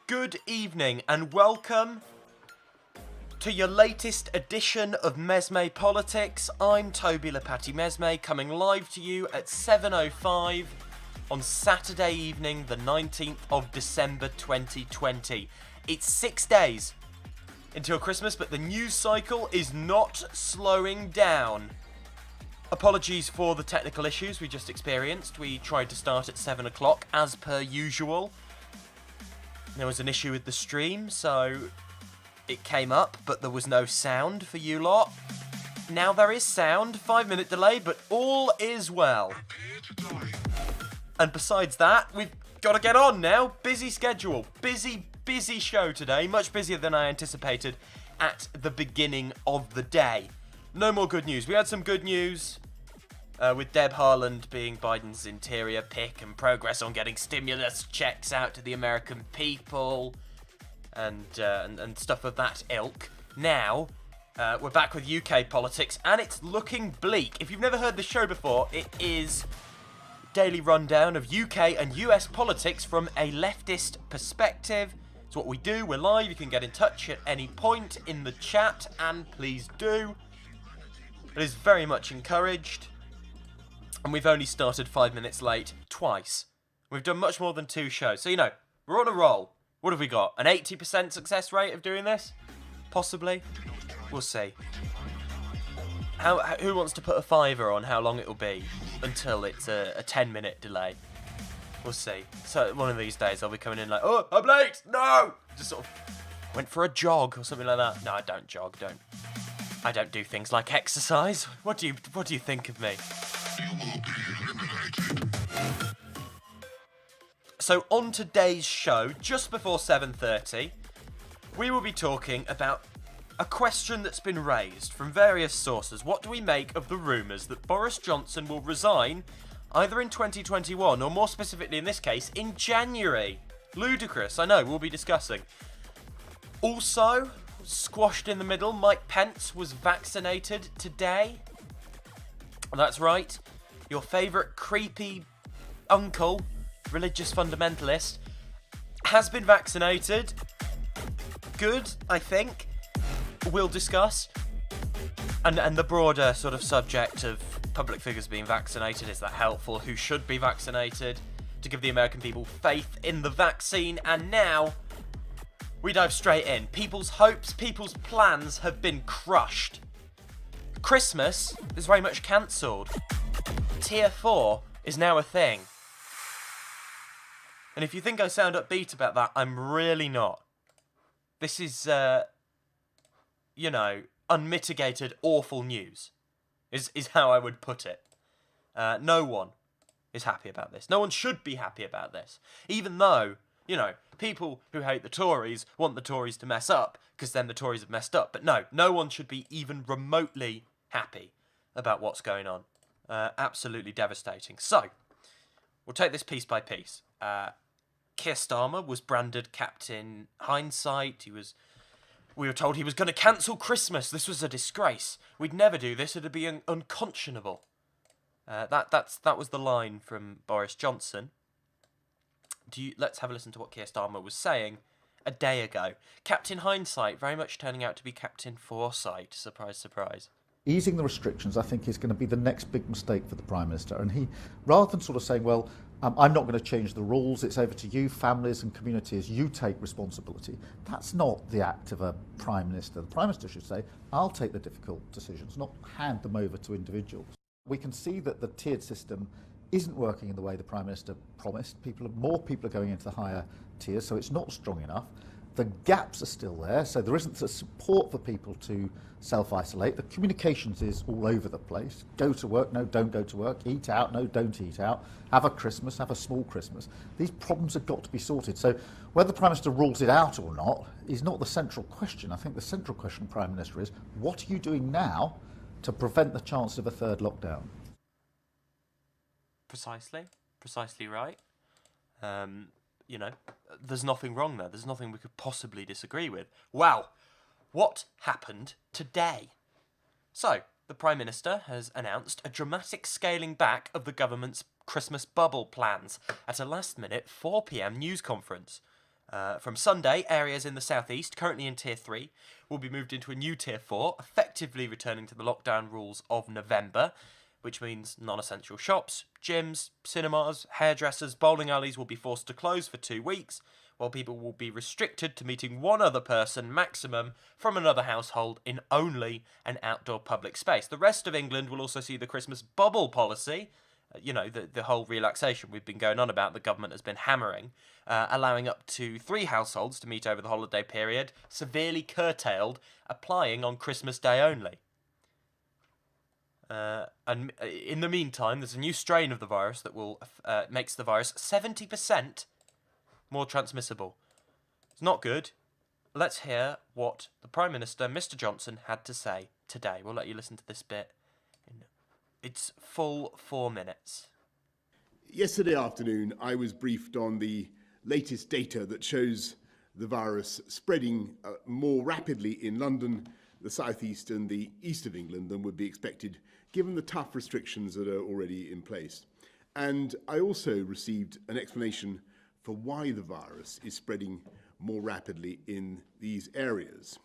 Good evening and welcome to your latest edition of Mesme Politics. I'm Toby Lepati Mesme, coming live to you at 7:05 on Saturday evening, the 19th of December 2020. It's 6 days until Christmas, but the news cycle is not slowing down. Apologies for the technical issues we just experienced. We tried to start at 7 o'clock as per usual. There was an issue with the stream, so it came up, but there was no sound for you lot. Now there is sound, 5-minute delay, but all is well. And besides that, we've got to get on now. Busy schedule, busy show today, much busier than I anticipated at the beginning of the day. No more good news. We had some good news with Deb Haaland being Biden's interior pick and progress on getting stimulus checks out to the American people and stuff of that ilk. Now, we're back with UK politics and it's looking bleak. If you've never heard the show before, it is daily rundown of UK and US politics from a leftist perspective. It's what we do. We're live. You can get in touch at any point in the chat, and please do. It is very much encouraged. And we've only started 5 minutes late twice. We've done much more than 2 shows. So, we're on a roll. What have we got? An 80% success rate of doing this? Possibly. We'll see. Who wants to put a fiver on how long it'll be until it's a 10-minute delay? We'll see. So one of these days I'll be coming in like, oh, I'm late! No! Just sort of went for a jog or something like that. No, I don't jog. I don't do things like exercise. What do you think of me? So on today's show, just before 7:30, we will be talking about a question that's been raised from various sources. What do we make of the rumours that Boris Johnson will resign either in 2021 or, more specifically in this case, in January? Ludicrous, I know, we'll be discussing. Also, squashed in the middle, Mike Pence was vaccinated today. That's right, your favourite creepy uncle, religious fundamentalist, has been vaccinated. Good, I think. We'll discuss. And the broader sort of subject of public figures being vaccinated. Is that helpful? Who should be vaccinated? To give the American people faith in the vaccine. And now, we dive straight in. People's hopes, people's plans have been crushed. Christmas is very much cancelled. Tier 4 is now a thing. And if you think I sound upbeat about that, I'm really not. This is, unmitigated awful news, is how I would put it. No one is happy about this. No one should be happy about this. Even though, people who hate the Tories want the Tories to mess up, because then the Tories have messed up. But no one should be even remotely happy about what's going on. Absolutely devastating. So, we'll take this piece by piece. Keir Starmer was branded Captain Hindsight. We were told he was going to cancel Christmas. This was a disgrace. We'd never do this. It'd be unconscionable. That was the line from Boris Johnson. Let's have a listen to what Keir Starmer was saying a day ago. Captain Hindsight very much turning out to be Captain Foresight. Surprise, surprise. Easing the restrictions, I think, is going to be the next big mistake for the Prime Minister. And he, rather than sort of saying, well, I'm not going to change the rules, it's over to you, families and communities, you take responsibility. That's not the act of a Prime Minister. The Prime Minister should say, I'll take the difficult decisions, not hand them over to individuals. We can see that the tiered system isn't working in the way the Prime Minister promised. More people are going into the higher tiers, so it's not strong enough. The gaps are still there, so there isn't the support for people to self-isolate. The communications is all over the place. Go to work, no, don't go to work. Eat out, no, don't eat out. Have a Christmas, have a small Christmas. These problems have got to be sorted. So whether the Prime Minister rules it out or not is not the central question. I think the central question, Prime Minister, is what are you doing now to prevent the chance of a third lockdown? Precisely right. There's nothing wrong there. There's nothing we could possibly disagree with. Wow, what happened today? So, the Prime Minister has announced a dramatic scaling back of the government's Christmas bubble plans at a last-minute 4 p.m. news conference. From Sunday, areas in the southeast, currently in Tier 3, will be moved into a new Tier 4, effectively returning to the lockdown rules of November, which means non-essential shops, gyms, cinemas, hairdressers, bowling alleys will be forced to close for 2 weeks, while people will be restricted to meeting one other person maximum from another household in only an outdoor public space. The rest of England will also see the Christmas bubble policy, the whole relaxation we've been going on about, the government has been hammering, allowing up to 3 households to meet over the holiday period, severely curtailed, applying on Christmas Day only. And in the meantime, there's a new strain of the virus that will makes the virus 70% more transmissible. It's not good. Let's hear what the Prime Minister, Mr. Johnson, had to say today. We'll let you listen to this bit. It's full 4 minutes. Yesterday afternoon, I was briefed on the latest data that shows the virus spreading more rapidly in London, the southeast and the east of England than would be expected, given the tough restrictions that are already in place. And I also received an explanation for why the virus is spreading more rapidly in these areas.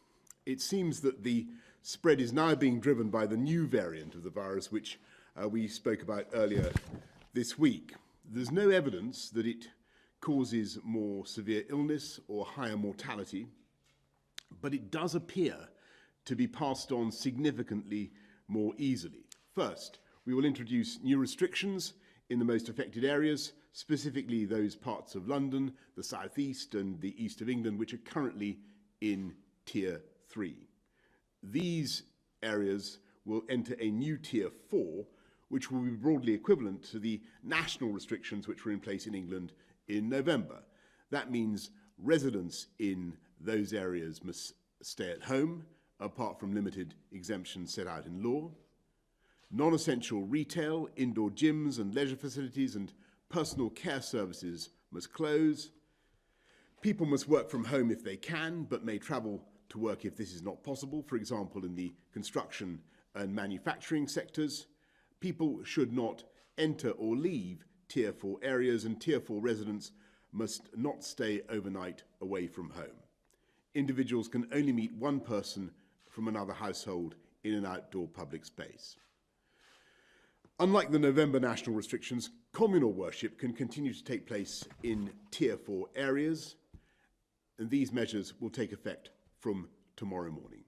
It seems that the spread is now being driven by the new variant of the virus, which we spoke about earlier this week. There's no evidence that it causes more severe illness or higher mortality, but it does appear to be passed on significantly more easily. First, we will introduce new restrictions in the most affected areas, specifically those parts of London, the southeast and the east of England, which are currently in Tier 3. These areas will enter a new Tier 4, which will be broadly equivalent to the national restrictions which were in place in England in November. That means residents in those areas must stay at home, apart from limited exemptions set out in law. Non-essential retail, indoor gyms and leisure facilities and personal care services must close. People must work from home if they can, but may travel to work if this is not possible, for example, in the construction and manufacturing sectors. People should not enter or leave Tier 4 areas, and Tier 4 residents must not stay overnight away from home. Individuals can only meet one person from another household in an outdoor public space. Unlike the November national restrictions, communal worship can continue to take place in Tier 4 areas, and these measures will take effect from tomorrow morning.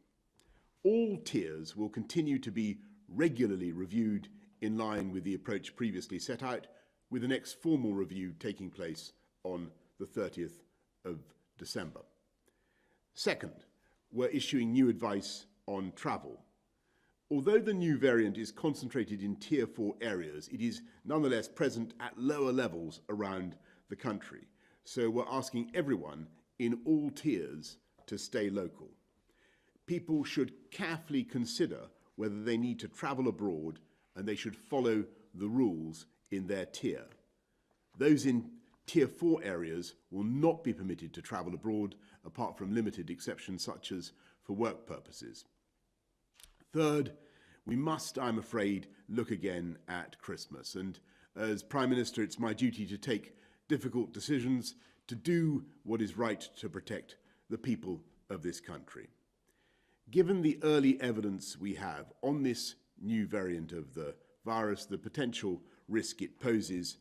All tiers will continue to be regularly reviewed in line with the approach previously set out, with the next formal review taking place on the 30th of December. Second, we're issuing new advice on travel. Although the new variant is concentrated in Tier 4 areas, it is nonetheless present at lower levels around the country. So we're asking everyone in all tiers to stay local. People should carefully consider whether they need to travel abroad, and they should follow the rules in their tier. Those in Tier 4 areas will not be permitted to travel abroad, apart from limited exceptions such as for work purposes. Third, we must, I'm afraid, look again at Christmas. And as Prime Minister, it's my duty to take difficult decisions, to do what is right to protect the people of this country. Given the early evidence we have on this new variant of the virus, the potential risk it poses,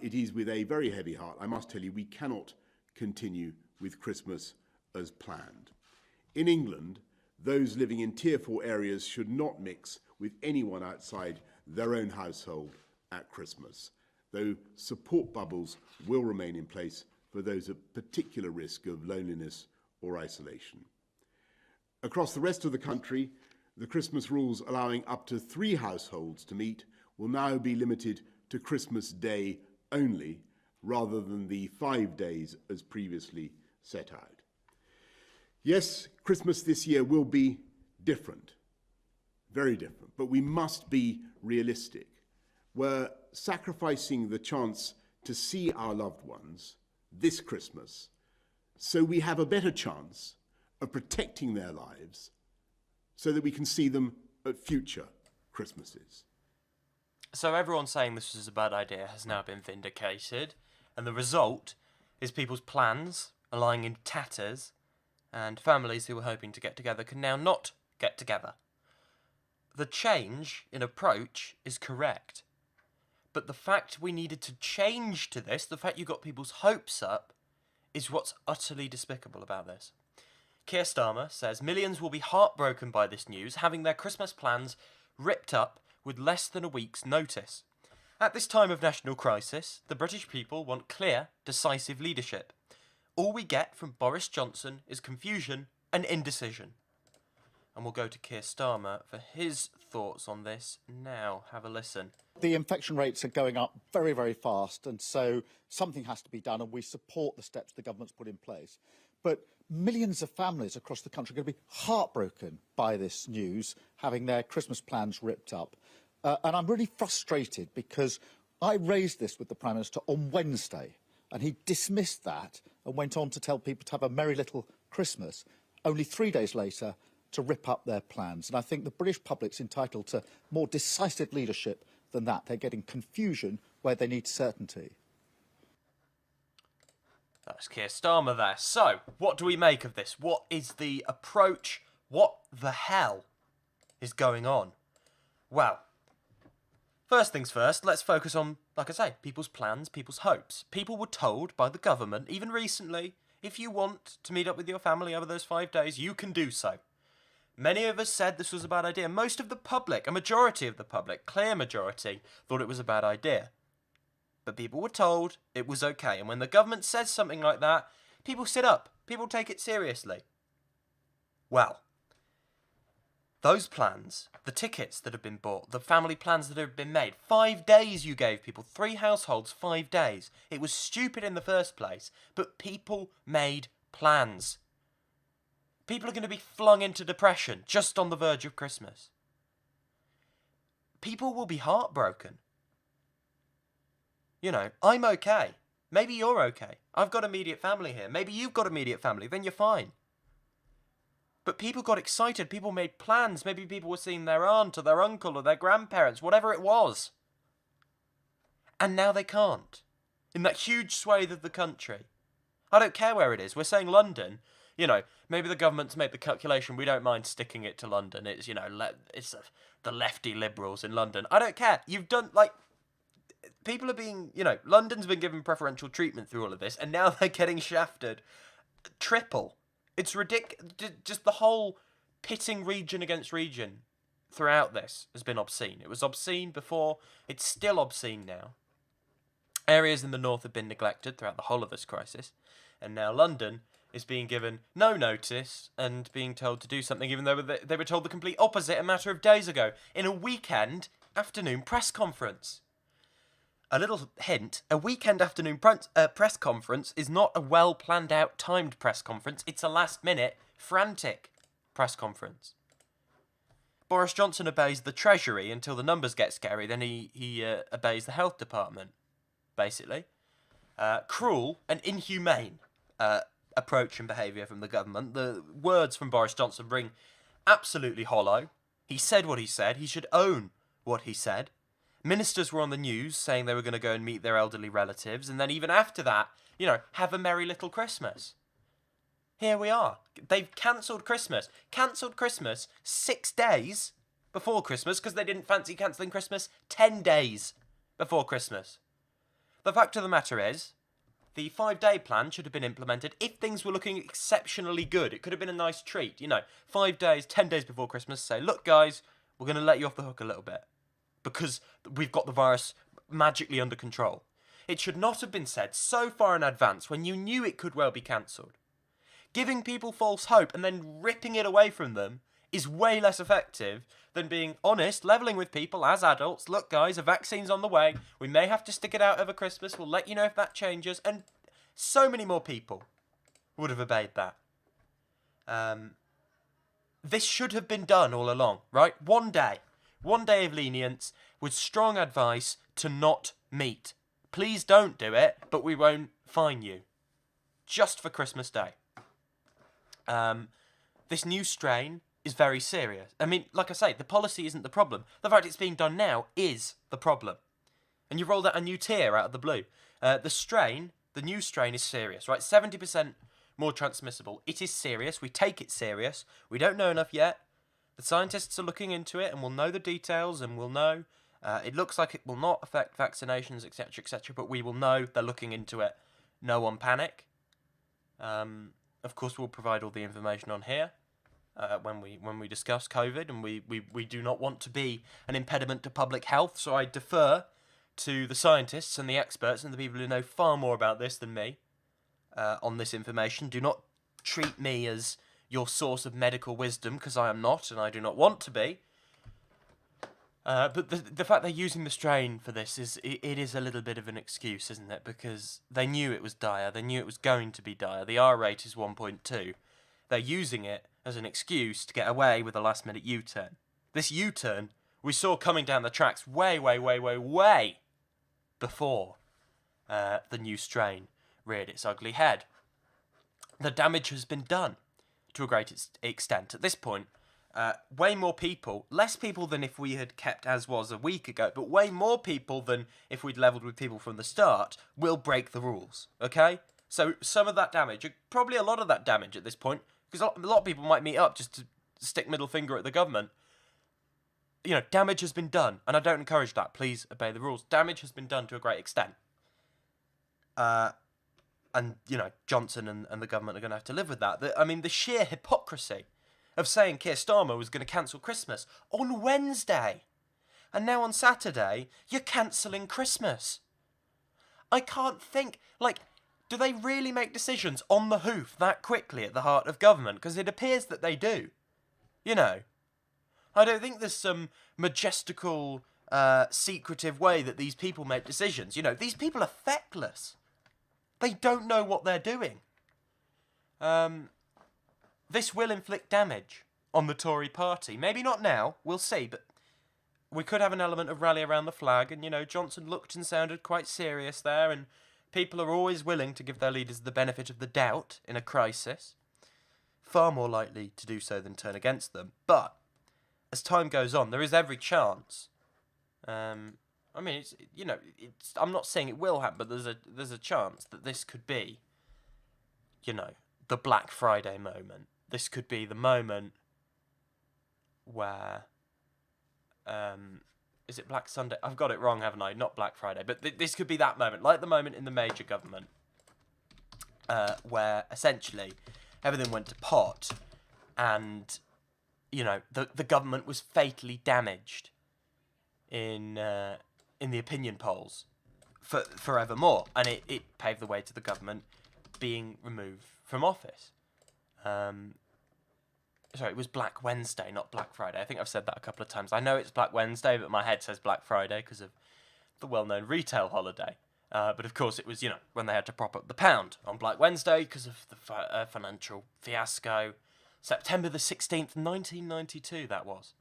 it is with a very heavy heart, I must tell you, we cannot continue with Christmas as planned. In England, those living in Tier 4 areas should not mix with anyone outside their own household at Christmas, though support bubbles will remain in place for those at particular risk of loneliness or isolation. Across the rest of the country, the Christmas rules allowing up to 3 households to meet will now be limited to Christmas Day only, rather than the 5 days as previously set out. Yes, Christmas this year will be different, very different, but we must be realistic. We're sacrificing the chance to see our loved ones this Christmas so we have a better chance of protecting their lives so that we can see them at future Christmases. So everyone saying this was a bad idea has now been vindicated, and the result is people's plans are lying in tatters, and families who were hoping to get together can now not get together. The change in approach is correct. But the fact we needed to change to this, the fact you got people's hopes up, is what's utterly despicable about this. Keir Starmer says millions will be heartbroken by this news, having their Christmas plans ripped up with less than a week's notice. At this time of national crisis, the British people want clear, decisive leadership. All we get from Boris Johnson is confusion and indecision. And we'll go to Keir Starmer for his thoughts on this now. Have a listen. The infection rates are going up very, very fast, and so something has to be done, and we support the steps the government's put in place. But millions of families across the country are going to be heartbroken by this news, having their Christmas plans ripped up. And I'm really frustrated because I raised this with the Prime Minister on Wednesday, and he dismissed that and went on to tell people to have a merry little Christmas, only 3 days later to rip up their plans. And I think the British public's entitled to more decisive leadership than that. They're getting confusion where they need certainty. That's Keir Starmer there. So, what do we make of this? What is the approach? What the hell is going on? Well, first things first, let's focus on, like I say, people's plans, people's hopes. People were told by the government, even recently, if you want to meet up with your family over those 5 days, you can do so. Many of us said this was a bad idea. Most of the public, a majority of the public, clear majority, thought it was a bad idea. But people were told it was okay. And when the government says something like that, people sit up. People take it seriously. Well, those plans, the tickets that have been bought, the family plans that have been made, 5 days you gave people, 3 households, 5 days. It was stupid in the first place, but people made plans. People are going to be flung into depression just on the verge of Christmas. People will be heartbroken. You know, I'm okay. Maybe you're okay. I've got immediate family here. Maybe you've got immediate family. Then you're fine. But people got excited. People made plans. Maybe people were seeing their aunt or their uncle or their grandparents, whatever it was. And now they can't. In that huge swathe of the country. I don't care where it is. We're saying London. You know, maybe the government's made the calculation, we don't mind sticking it to London. It's, you know, it's the lefty liberals in London. I don't care. You've done, like, people are being, you know, London's been given preferential treatment through all of this, and now they're getting shafted triple. It's ridiculous. Just the whole pitting region against region throughout this has been obscene. It was obscene before. It's still obscene now. Areas in the north have been neglected throughout the whole of this crisis, and now London is being given no notice and being told to do something, even though they were told the complete opposite a matter of days ago in a weekend afternoon press conference. A little hint, a weekend afternoon press conference is not a well planned out timed press conference, it's a last minute, frantic press conference. Boris Johnson obeys the Treasury until the numbers get scary, then he obeys the Health Department, basically. Cruel and inhumane approach and behaviour from the government. The words from Boris Johnson ring absolutely hollow. He said what he said. He should own what he said. Ministers were on the news saying they were going to go and meet their elderly relatives, and then even after that, you know, have a merry little Christmas. Here we are. They've cancelled Christmas. Cancelled Christmas 6 days before Christmas because they didn't fancy cancelling Christmas 10 days before Christmas. The fact of the matter is, the 5-day plan should have been implemented if things were looking exceptionally good. It could have been a nice treat, you know, 5 days, 10 days before Christmas, say, look guys, we're going to let you off the hook a little bit because we've got the virus magically under control. It should not have been said so far in advance when you knew it could well be cancelled. Giving people false hope and then ripping it away from them is way less effective than being honest, levelling with people as adults. Look, guys, a vaccine's on the way. We may have to stick it out over Christmas. We'll let you know if that changes. And so many more people would have obeyed that. This should have been done all along, right? One day of lenience with strong advice to not meet. Please don't do it, but we won't fine you. Just for Christmas Day. This new strain is very serious. I mean, like I say, the policy isn't the problem. The fact it's being done now is the problem. And you rolled out a new tier out of the blue. The new strain is serious, right? 70% more transmissible. It is serious. We take it serious. We don't know enough yet. The scientists are looking into it, and we'll know the details, and we'll know. It looks like it will not affect vaccinations, etc., etc., but we will know they're looking into it. No one panic. Of course, we'll provide all the information on here when we discuss COVID, and we do not want to be an impediment to public health, so I defer to the scientists and the experts and the people who know far more about this than me on this information. Do not treat me as your source of medical wisdom, because I am not, and I do not want to be. But the fact they're using the strain for this it is a little bit of an excuse, isn't it? Because they knew it was dire. They knew it was going to be dire. The R rate is 1.2. They're using it as an excuse to get away with a last-minute U-turn. This U-turn we saw coming down the tracks way before the new strain reared its ugly head. The damage has been done to a great extent. At this point, way more people, less people than if we had kept as was a week ago, but way more people than if we'd levelled with people from the start, will break the rules, okay? So some of that damage, probably a lot of that damage at this point, because a lot of people might meet up just to stick middle finger at the government. You know, damage has been done, and I don't encourage that. Please obey the rules. Damage has been done to a great extent. And, you know, Johnson and the government are going to have to live with that. The sheer hypocrisy of saying Keir Starmer was going to cancel Christmas on Wednesday. And now on Saturday, you're cancelling Christmas. I can't think, do they really make decisions on the hoof that quickly at the heart of government? Because it appears that they do. You know, I don't think there's some majestical, secretive way that these people make decisions. You know, these people are feckless. They don't know what they're doing. This will inflict damage on the Tory party. Maybe not now, we'll see, but we could have an element of rally around the flag, and, you know, Johnson looked and sounded quite serious there, and people are always willing to give their leaders the benefit of the doubt in a crisis. Far more likely to do so than turn against them. But as time goes on, there is every chance. I'm not saying it will happen, but there's a chance that this could be, you know, the Black Friday moment. This could be the moment where, is it Black Sunday? I've got it wrong, haven't I? Not Black Friday, but this could be that moment, like the moment in the major government, where essentially everything went to pot, and, you know, the government was fatally damaged in the opinion polls forevermore, and it paved the way to the government being removed from office. Sorry, it was Black Wednesday, not Black Friday. I think I've said that a couple of times. I know it's Black Wednesday, but my head says Black Friday because of the well-known retail holiday. But of course it was, you know, when they had to prop up the pound on Black Wednesday because of the financial fiasco. September the 16th, 1992, that was.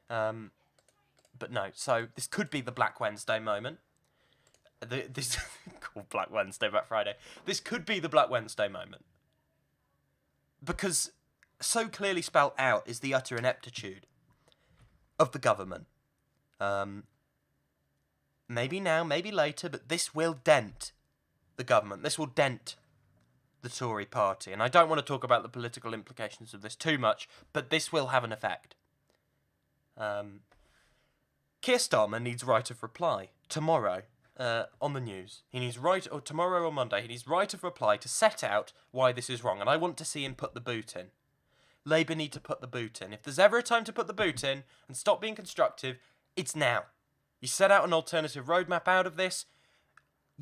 But no, so this could be the Black Wednesday moment. This called Black Wednesday, Black Friday. This could be the Black Wednesday moment. Because so clearly spelt out is the utter ineptitude of the government. Maybe now, maybe later, but this will dent the government. This will dent the Tory party. And I don't want to talk about the political implications of this too much, but this will have an effect. Keir Starmer needs right of reply tomorrow on the news. He needs tomorrow or Monday, he needs right of reply to set out why this is wrong. And I want to see him put the boot in. Labour need to put the boot in. If there's ever a time to put the boot in and stop being constructive, it's now. You set out an alternative roadmap out of this.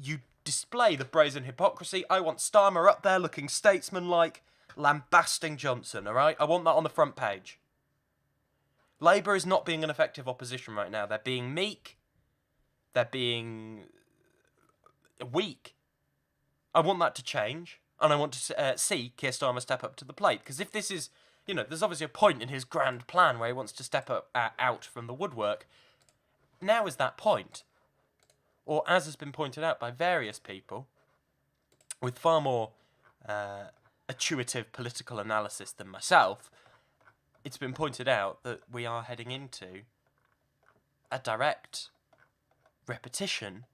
You display the brazen hypocrisy. I want Starmer up there looking statesmanlike, lambasting Johnson, alright? I want that on the front page. Labour is not being an effective opposition right now. They're being meek. They're being weak. I want that to change. And I want to see Keir Starmer step up to the plate. Because if this is, you know, there's obviously a point in his grand plan where he wants to step up out from the woodwork. Now is that point. Or as has been pointed out by various people, with far more intuitive political analysis than myself, it's been pointed out that we are heading into a direct repetition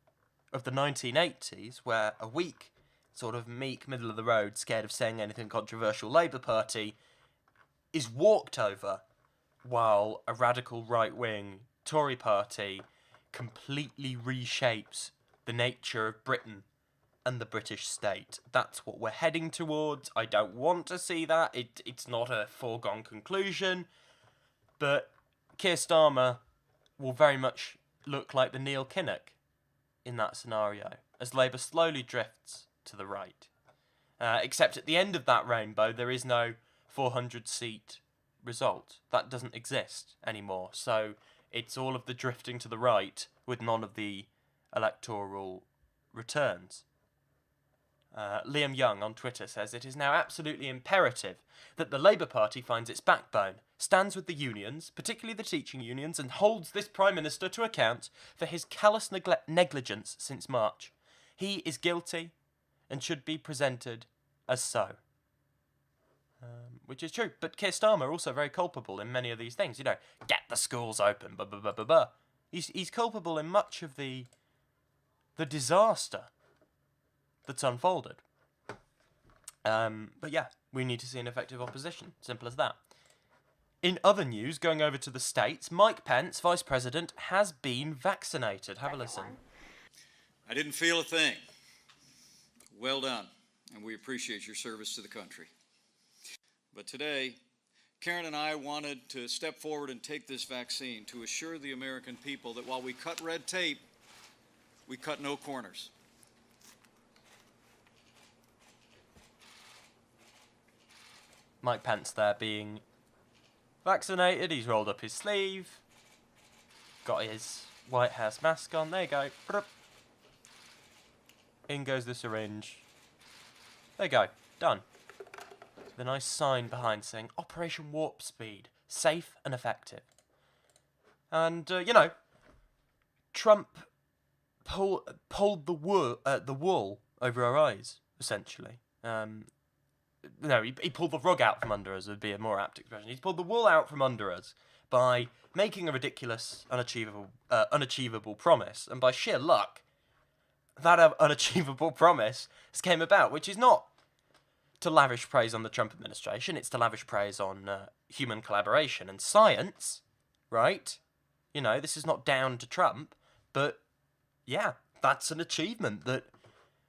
of the 1980s, where a weak sort of meek, middle of the road, scared of saying anything controversial Labour Party is walked over, while a radical right-wing Tory party completely reshapes the nature of Britain and the British state. That's what we're heading towards. I don't want to see that. It's not a foregone conclusion, but Keir Starmer will very much look like the Neil Kinnock in that scenario, as Labour slowly drifts to the right. Except at the end of that rainbow, there is no 400-seat result. That doesn't exist anymore. So it's all of the drifting to the right with none of the electoral returns. Liam Young on Twitter says, "It is now absolutely imperative that the Labour Party finds its backbone, stands with the unions, particularly the teaching unions, and holds this Prime Minister to account for his callous negligence since March. He is guilty and should be presented as so." Which is true. But Keir Starmer also very culpable in many of these things. You know, get the schools open, blah, blah, blah, blah, blah. He's culpable in much of the disaster that's unfolded. But yeah, we need to see an effective opposition. Simple as that. In other news, going over to the States, Mike Pence, Vice President, has been vaccinated. Have a listen. I didn't feel a thing. Well done, and we appreciate your service to the country. But today, Karen and I wanted to step forward and take this vaccine to assure the American people that while we cut red tape, we cut no corners. Mike Pence there being vaccinated. He's rolled up his sleeve, got his White House mask on. There you go. In goes the syringe. There you go. Done. The nice sign behind saying Operation Warp Speed, safe and effective. And Trump pulled the wool over our eyes, essentially. He pulled the rug out from under us, would be a more apt expression. He's pulled the wool out from under us by making a ridiculous, unachievable promise, and by sheer luck, that unachievable promise has came about, which is not to lavish praise on the Trump administration, it's to lavish praise on human collaboration and science, right? This is not down to Trump, but yeah, that's an achievement that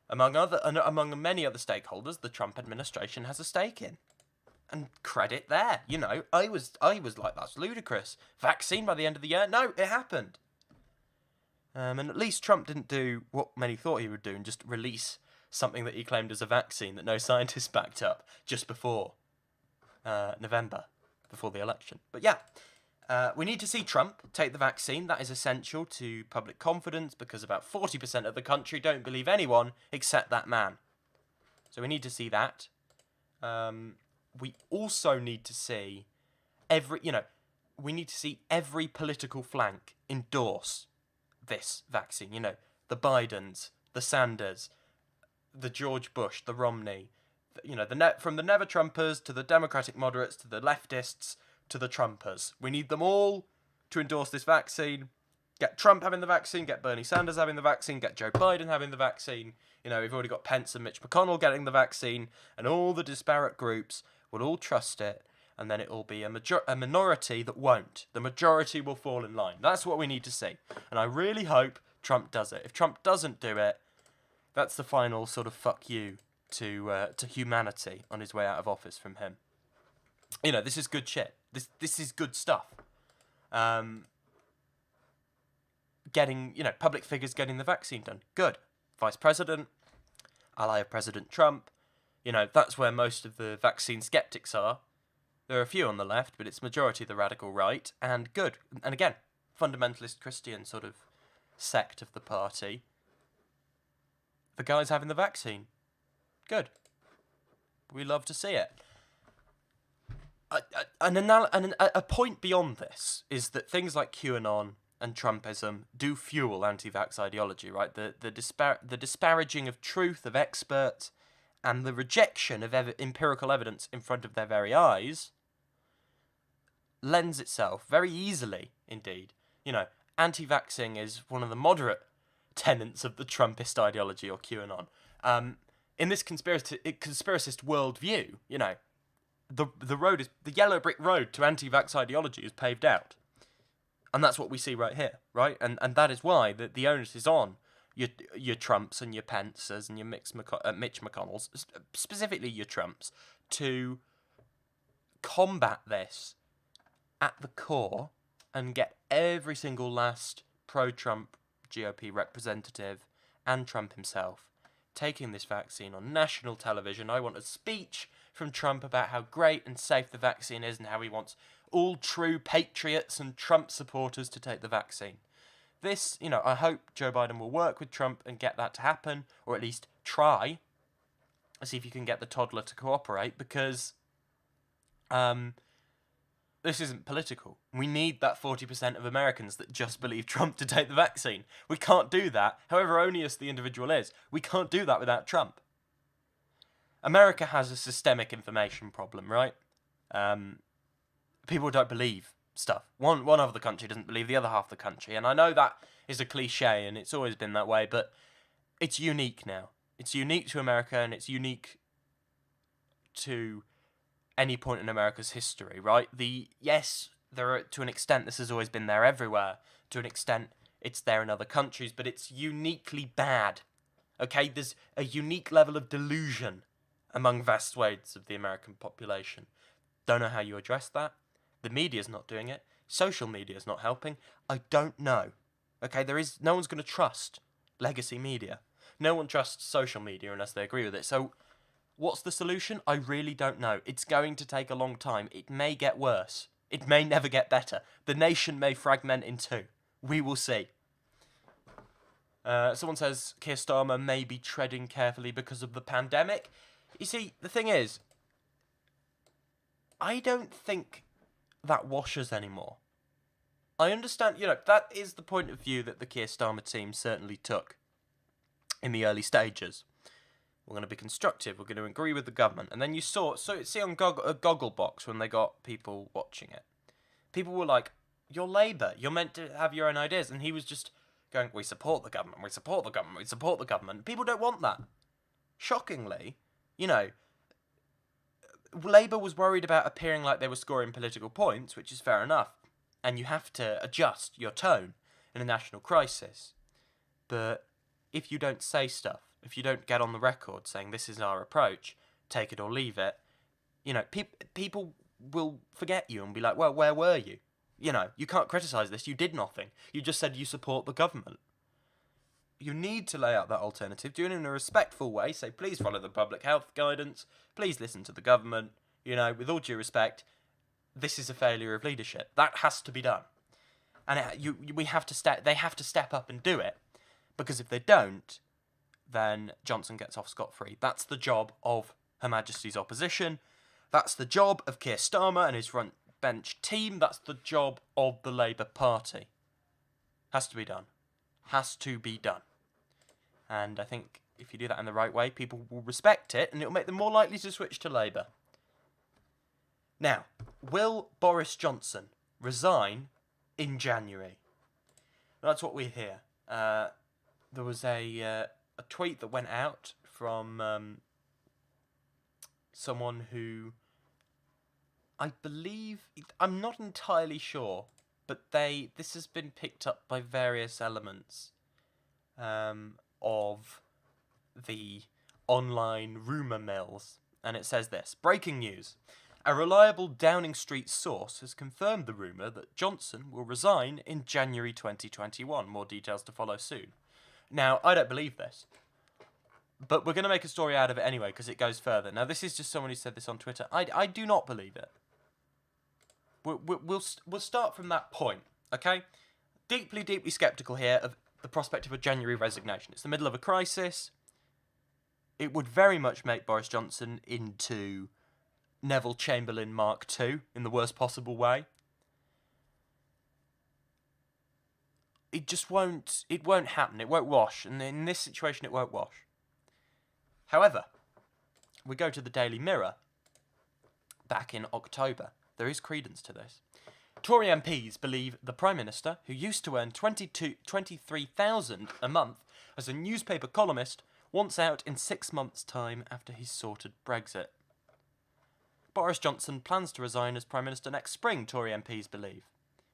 among many other stakeholders, the Trump administration has a stake in. And credit there, I was like, that's ludicrous. Vaccine by the end of the year? No, it happened. And at least Trump didn't do what many thought he would do and just release something that he claimed as a vaccine that no scientists backed up just before November, before the election. But yeah, we need to see Trump take the vaccine. That is essential to public confidence because about 40% of the country don't believe anyone except that man. So we need to see that. We also need to see every political flank endorse this vaccine. The Bidens, the Sanders, the George Bush, the Romney, from the never-Trumpers to the Democratic moderates to the leftists to the Trumpers. We need them all to endorse this vaccine. Get Trump having the vaccine, get Bernie Sanders having the vaccine, get Joe Biden having the vaccine. We've already got Pence and Mitch McConnell getting the vaccine, and all the disparate groups will all trust it, and then it will be a minority that won't. The majority will fall in line. That's what we need to see. And I really hope Trump does it. If Trump doesn't do it, that's the final sort of fuck you to humanity on his way out of office from him. This is good shit. This is good stuff. Getting, public figures getting the vaccine done. Good. Vice President, ally of President Trump. That's where most of the vaccine skeptics are. There are a few on the left, but it's majority the radical right. And good. And again, fundamentalist Christian sort of sect of the party. The guy's having the vaccine. Good. We love to see it. A point beyond this is that things like QAnon and Trumpism do fuel anti-vax ideology, right? The disparaging of truth, of experts, and the rejection of empirical evidence in front of their very eyes lends itself very easily, indeed. Anti-vaxxing is one of the moderate tenets of the Trumpist ideology or QAnon. in this conspiracist worldview, you know, the road is the yellow brick road to anti-vax ideology is paved out, and that's what we see right here, right? And that is why the onus is on your Trumps and your Pences and your Mitch McConnells, specifically your Trumps, to combat this at the core and get every single last pro-Trump GOP representative and Trump himself taking this vaccine on national television. I want a speech from Trump about how great and safe the vaccine is and how he wants all true patriots and Trump supporters to take the vaccine. This, you know, I hope Joe Biden will work with Trump and get that to happen, or at least try. See if you can get the toddler to cooperate, because this isn't political. We need that 40% of Americans that just believe Trump to take the vaccine. We can't do that, however odious the individual is. We can't do that without Trump. America has a systemic information problem, right? People don't believe stuff. One half of the country doesn't believe the other half of the country, and I know that is a cliche, and it's always been that way, but it's unique now. It's unique to America, and it's unique to any point in America's history, right? Yes, to an extent, this has always been there everywhere. To an extent, it's there in other countries, but it's uniquely bad. Okay, there's a unique level of delusion among vast swathes of the American population. Don't know how you address that. The media's not doing it. Social media's not helping. I don't know. Okay, no one's going to trust legacy media. No one trusts social media unless they agree with it. So, what's the solution? I really don't know. It's going to take a long time. It may get worse. It may never get better. The nation may fragment in two. We will see. Someone says Keir Starmer may be treading carefully because of the pandemic. You see, the thing is, I don't think that washes anymore. I understand, you know, that is the point of view that the Keir Starmer team certainly took in the early stages. We're going to be constructive, we're going to agree with the government. And then you see on Gogglebox when they got people watching it, people were like, you're Labour, you're meant to have your own ideas. And he was just going, we support the government, we support the government, we support the government. People don't want that. Shockingly, you know, Labour was worried about appearing like they were scoring political points, which is fair enough, and you have to adjust your tone in a national crisis. But if you don't say stuff, if you don't get on the record saying this is our approach, take it or leave it, you know, people will forget you and be like, well, where were you? You know, you can't criticise this, you did nothing. You just said you support the government. You need to lay out that alternative, do it in a respectful way, say please follow the public health guidance, please listen to the government, you know, with all due respect, this is a failure of leadership. That has to be done. And they have to step up and do it, because if they don't, then Johnson gets off scot-free. That's the job of Her Majesty's opposition, that's the job of Keir Starmer and his front bench team, that's the job of the Labour Party. Has to be done. Has to be done. And I think if you do that in the right way, people will respect it and it will make them more likely to switch to Labour. Now, will Boris Johnson resign in January? That's what we hear. There was a tweet that went out from someone who, I believe, I'm not entirely sure, but this has been picked up by various elements of the online rumour mills. And it says this: breaking news. A reliable Downing Street source has confirmed the rumour that Johnson will resign in January 2021. More details to follow soon. Now, I don't believe this, but we're going to make a story out of it anyway because it goes further. Now, this is just someone who said this on Twitter. I do not believe it. We'll start from that point, okay? Deeply, deeply sceptical here of the prospect of a January resignation. It's the middle of a crisis. It would very much make Boris Johnson into Neville Chamberlain Mark II in the worst possible way. It just won't happen. It won't wash. And in this situation, it won't wash. However, we go to the Daily Mirror back in October. There is credence to this. Tory MPs believe the Prime Minister, who used to earn £23,000 a month as a newspaper columnist, wants out in 6 months' time after he's sorted Brexit. Boris Johnson plans to resign as Prime Minister next spring, Tory MPs believe.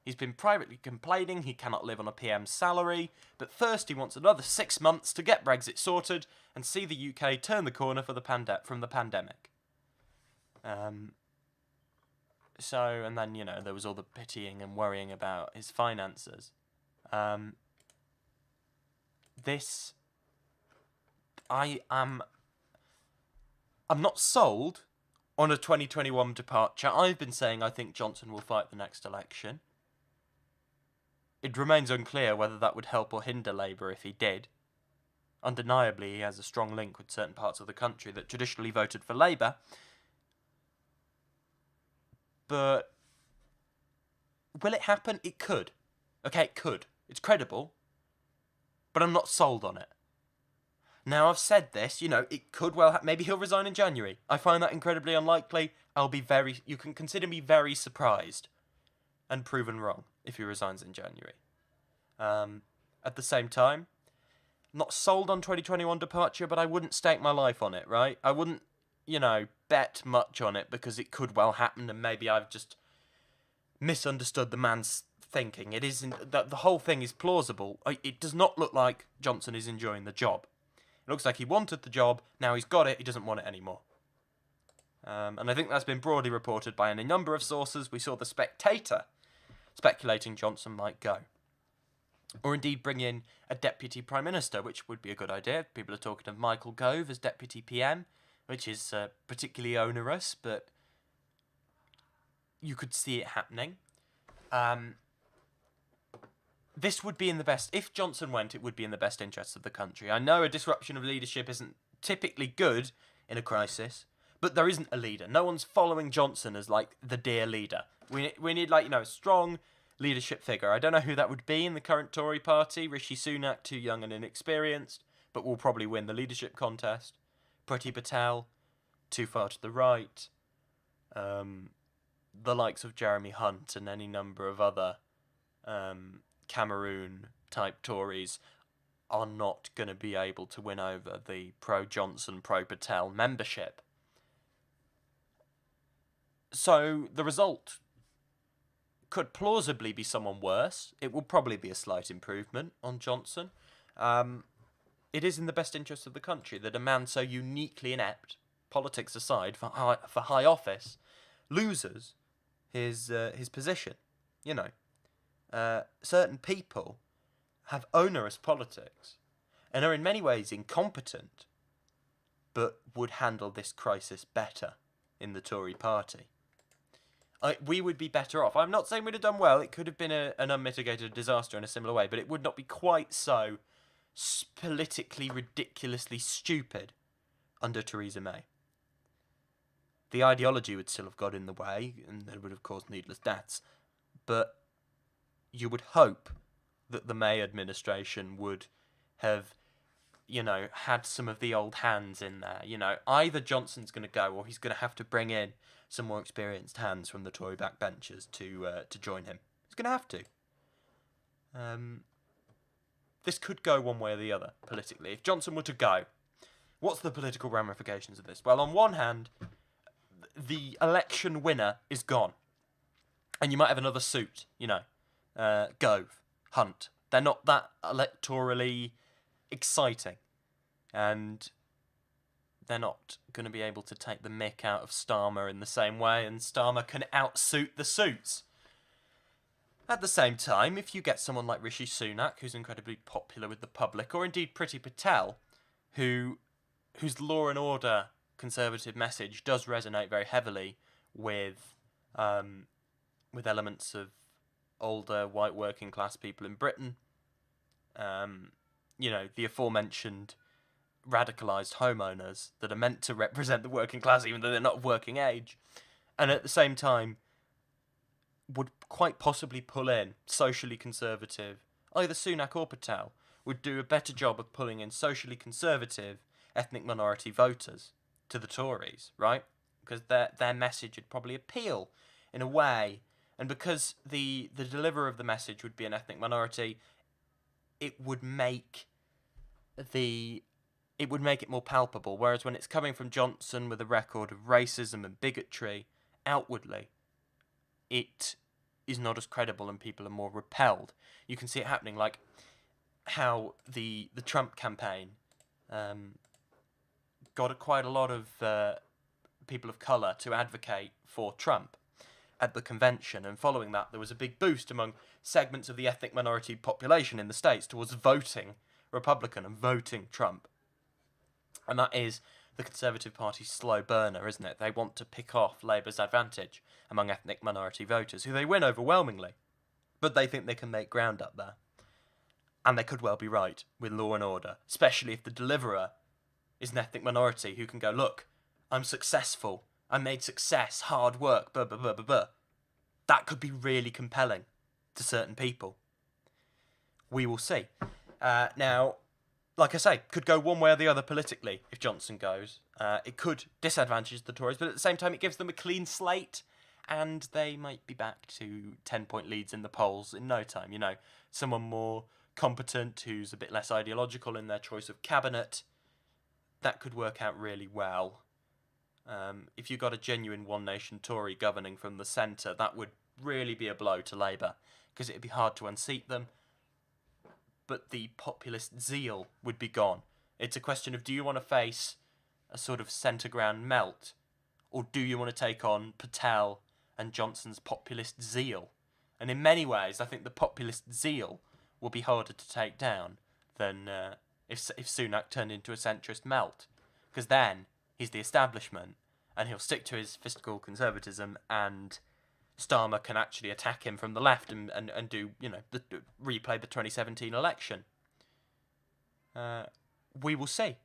He's been privately complaining he cannot live on a PM's salary, but first he wants another 6 months to get Brexit sorted and see the UK turn the corner from the pandemic. And then, there was all the pitying and worrying about his finances. I'm not sold on a 2021 departure. I've been saying I think Johnson will fight the next election. It remains unclear whether that would help or hinder Labour if he did. Undeniably, he has a strong link with certain parts of the country that traditionally voted for Labour. But will it happen? It could. Okay, it could. It's credible. But I'm not sold on it. Now, I've said this, it could well happen. Maybe he'll resign in January. I find that incredibly unlikely. You can consider me very surprised and proven wrong if he resigns in January. At the same time, not sold on 2021 departure, but I wouldn't stake my life on it, right? I wouldn't, bet much on it because it could well happen and maybe I've just misunderstood the man's thinking. It isn't, the whole thing is plausible. It does not look like Johnson is enjoying the job. It looks like he wanted the job, now he's got it, he doesn't want it anymore. And I think that's been broadly reported by any number of sources. We saw The Spectator speculating Johnson might go. Or indeed bring in a deputy prime minister, which would be a good idea. People are talking of Michael Gove as deputy PM, which is particularly onerous, but you could see it happening. This would be in the best... If Johnson went, it would be in the best interests of the country. I know a disruption of leadership isn't typically good in a crisis, but there isn't a leader. No one's following Johnson as, the dear leader. We need, a strong leadership figure. I don't know who that would be in the current Tory party. Rishi Sunak, too young and inexperienced, but will probably win the leadership contest. Priti Patel, too far to the right. The likes of Jeremy Hunt and any number of other Cameroon-type Tories are not going to be able to win over the pro-Johnson, pro-Patel membership. So the result could plausibly be someone worse. It will probably be a slight improvement on Johnson. It is in the best interest of the country that a man so uniquely inept, politics aside, for high office, loses his position. Certain people have onerous politics and are in many ways incompetent, but would handle this crisis better in the Tory party. We would be better off. I'm not saying we'd have done well. It could have been an unmitigated disaster in a similar way, but it would not be quite so politically ridiculously stupid under Theresa May. The ideology would still have got in the way, and it would have caused needless deaths, but you would hope that the May administration would have, had some of the old hands in there. Either Johnson's going to go or he's going to have to bring in some more experienced hands from the Tory backbenchers to join him. He's going to have to. This could go one way or the other, politically. If Johnson were to go, what's the political ramifications of this? Well, on one hand, the election winner is gone. And you might have another suit, Gove, Hunt. They're not that electorally exciting. And they're not going to be able to take the mick out of Starmer in the same way, and Starmer can outsuit the suits. At the same time, if you get someone like Rishi Sunak, who's incredibly popular with the public, or indeed Priti Patel, whose law and order conservative message does resonate very heavily with elements of older white working class people in Britain, the aforementioned radicalised homeowners that are meant to represent the working class even though they're not of working age, and at the same time would quite possibly pull in socially conservative, either Sunak or Patel, would do a better job of pulling in socially conservative ethnic minority voters to the Tories, right? Because their message would probably appeal in a way, and because the deliverer of the message would be an ethnic minority, it would make the it would make it more palpable. Whereas when it's coming from Johnson with a record of racism and bigotry outwardly, it is not as credible and people are more repelled. You can see it happening, like how the Trump campaign got quite a lot of people of colour to advocate for Trump at the convention, and following that there was a big boost among segments of the ethnic minority population in the States towards voting Republican and voting Trump. And that is the Conservative Party's slow burner, isn't it? They want to pick off Labour's advantage among ethnic minority voters, who they win overwhelmingly, but they think they can make ground up there. And they could well be right with law and order, especially if the deliverer is an ethnic minority who can go, look, I'm successful, I made success, hard work, blah, blah, blah, blah, blah. That could be really compelling to certain people. We will see. Now, like I say, could go one way or the other politically if Johnson goes. It could disadvantage the Tories, but at the same time it gives them a clean slate, and they might be back to 10-point leads in the polls in no time. You know, someone more competent who's a bit less ideological in their choice of cabinet, that could work out really well. If you got a genuine One Nation Tory governing from the centre, that would really be a blow to Labour, because it'd be hard to unseat them, but the populist zeal would be gone. It's a question of, do you want to face a sort of centre ground melt, or do you want to take on Patel and Johnson's populist zeal? And in many ways, I think the populist zeal will be harder to take down than if Sunak turned into a centrist melt, because then he's the establishment, and he'll stick to his fiscal conservatism, and Starmer can actually attack him from the left and do, you know, replay the 2017 election. We will see.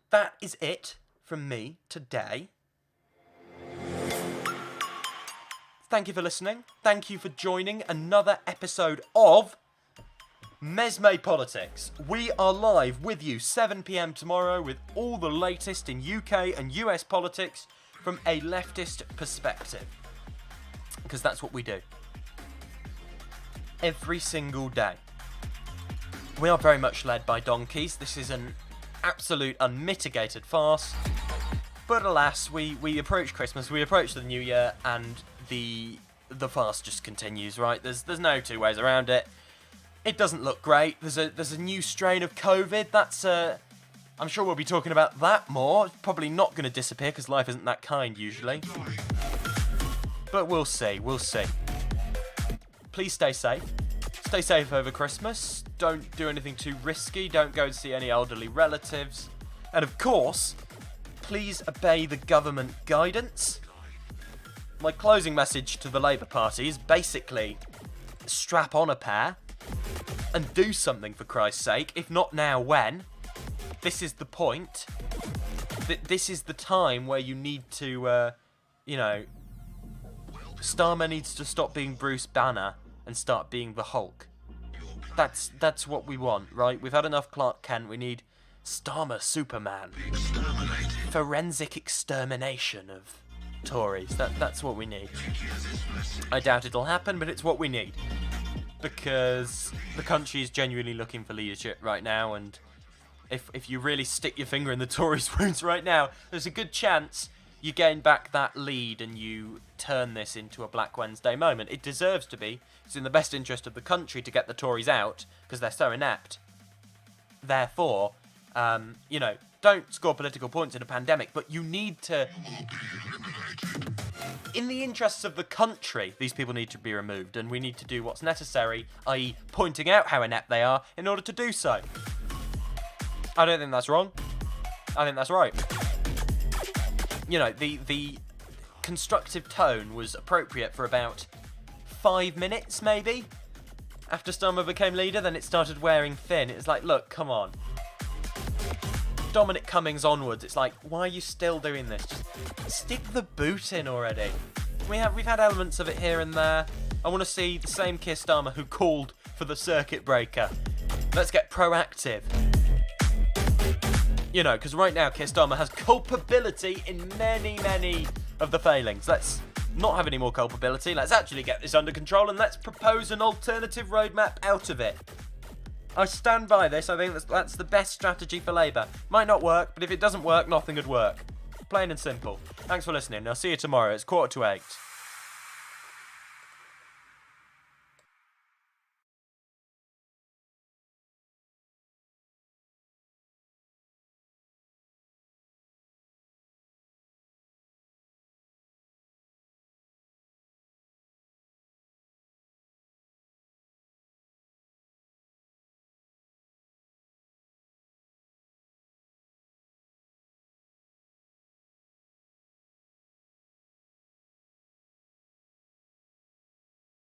That is it from me today. Thank you for listening. Thank you for joining another episode of Mesme Politics. We are live with you 7 PM tomorrow with all the latest in UK and US politics from a leftist perspective. Because that's what we do. Every single day. We are very much led by donkeys. This is an absolute unmitigated farce. But alas, we approach Christmas, we approach the New Year, and the farce just continues, right? There's no two ways around it. It doesn't look great. There's a new strain of COVID. That's I'm sure we'll be talking about that more. It's probably not going to disappear because life isn't that kind usually. But we'll see. Please stay safe. Stay safe over Christmas. Don't do anything too risky. Don't go and see any elderly relatives. And of course, please obey the government guidance. My closing message to the Labour Party is basically strap on a pair and do something, for Christ's sake. If not now, when? This is the point. This is the time where you need to, Starmer needs to stop being Bruce Banner and start being the Hulk. That's what we want, right? We've had enough Clark Kent. We need Starmer Superman. Forensic extermination of Tories. That's what we need. I doubt it'll happen, but it's what we need. Because the country is genuinely looking for leadership right now, and if you really stick your finger in the Tories' wounds right now, there's a good chance you gain back that lead and you turn this into a Black Wednesday moment. It deserves to be. It's in the best interest of the country to get the Tories out, because they're so inept. Therefore, don't score political points in a pandemic, but you need to... In the interests of the country, these people need to be removed, and we need to do what's necessary, i.e. pointing out how inept they are, in order to do so. I don't think that's wrong. I think that's right. You know, the constructive tone was appropriate for about 5 minutes, maybe? After Starmer became leader, then it started wearing thin. It was like, look, come on. Dominic Cummings onwards, it's like, why are you still doing this? Just stick the boot in already. We've had elements of it here and there. I want to see the same Keir Starmer who called for the circuit breaker. Let's get proactive. You know, because right now Keir Starmer has culpability in many of the failings. Let's not have any more culpability. Let's actually get this under control, and let's propose an alternative roadmap out of it. I stand by this. I think that's the best strategy for Labour. Might not work, but if it doesn't work, nothing would work. Plain and simple. Thanks for listening. I'll see you tomorrow. It's 7:45.